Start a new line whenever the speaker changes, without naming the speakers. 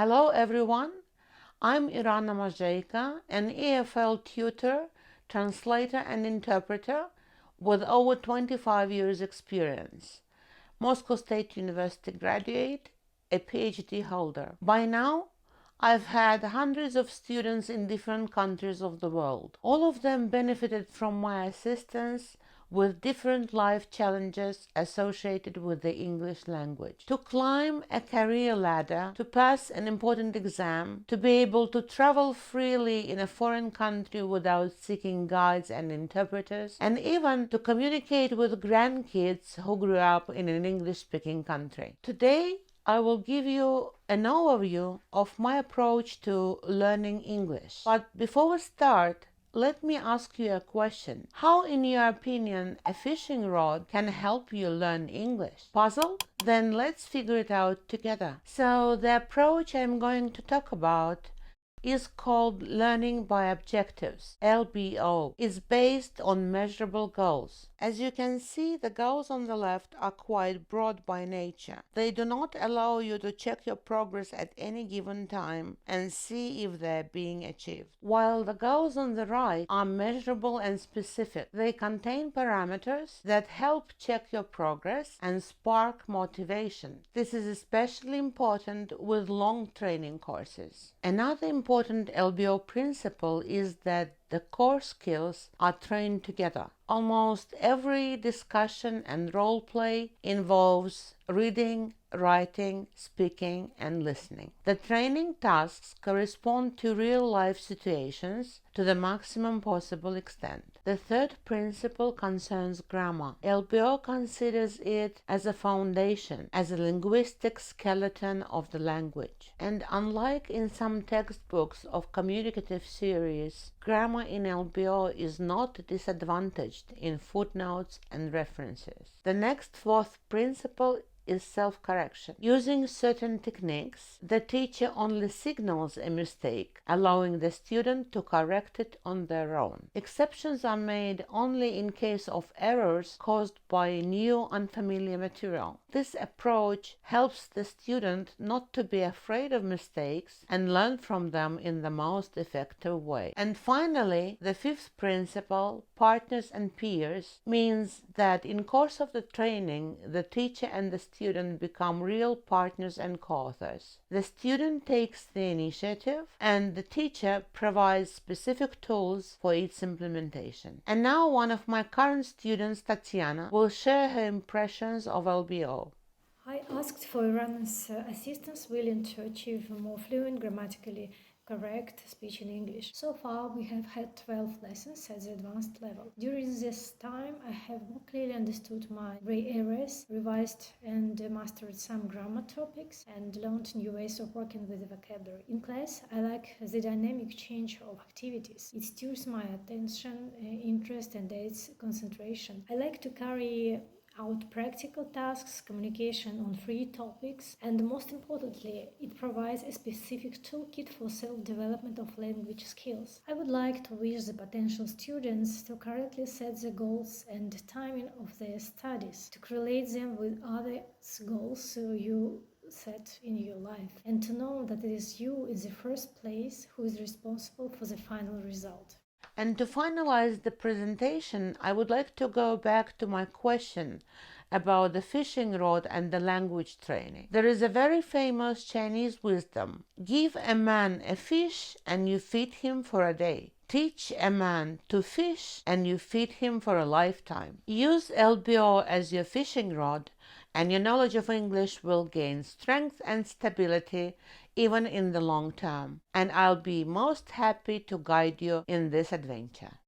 Hello everyone, I'm Irana Mozheyko, an EFL tutor, translator and interpreter with over 25 years experience. Moscow State University graduate, a PhD holder. By now, I've had hundreds of students in different countries of the world. All of them benefited from my assistance with different life challenges associated with the English language. To climb a career ladder, to pass an important exam, to be able to travel freely in a foreign country without seeking guides and interpreters, and even to communicate with grandkids who grew up in an English-speaking country. Today, I will give you an overview of my approach to learning English. But before we start, let me ask you a question. How, in your opinion, a fishing rod can help you learn English? Puzzled? Then let's figure it out together. So the approach I'm going to talk about is called Learning by Objectives, LBO. It's based on measurable goals. As you can see, the goals on the left are quite broad by nature. They do not allow you to check your progress at any given time and see if they're being achieved. While the goals on the right are measurable and specific, they contain parameters that help check your progress and spark motivation. This is especially important with long training courses. Another important LBO principle is that the core skills are trained together. Almost every discussion and role play involves reading, writing, speaking, and listening. The training tasks correspond to real-life situations to the maximum possible extent. The third principle concerns grammar. LBO considers it as a foundation, as a linguistic skeleton of the language. And unlike in some textbooks of communicative series, grammar in LBO is not disadvantaged in footnotes and references. The next fourth principle is self-correction. Using certain techniques, the teacher only signals a mistake, allowing the student to correct it on their own. Exceptions are made only in case of errors caused by new unfamiliar material. This approach helps the student not to be afraid of mistakes and learn from them in the most effective way. And finally, the fifth principle, partners and peers, means that in course of the training, the teacher and the student become real partners and co-authors. The student takes the initiative and the teacher provides specific tools for its implementation. And now one of my current students, Tatiana, will share her impressions of LBO.
I asked for Irana's assistance willing to achieve a more fluent, grammatically correct speech in English. So far, we have had 12 lessons at the advanced level. During this time, I have more clearly understood my gray areas, revised and mastered some grammar topics, and learned new ways of working with the vocabulary. In class, I like the dynamic change of activities. It stirs my attention, interest, and aids concentration. I like to carry out practical tasks, communication on free topics, and most importantly, it provides a specific toolkit for self-development of language skills. I would like to wish the potential students to correctly set the goals and timing of their studies, to correlate them with other goals you set in your life, and to know that it is you in the first place who is responsible for the final result.
And to finalize the presentation, I would like to go back to my question about the fishing rod and the language training. There is a very famous Chinese wisdom. Give a man a fish and you feed him for a day. Teach a man to fish and you feed him for a lifetime. Use LBO as your fishing rod and your knowledge of English will gain strength and stability even in the long term. And I'll be most happy to guide you in this adventure.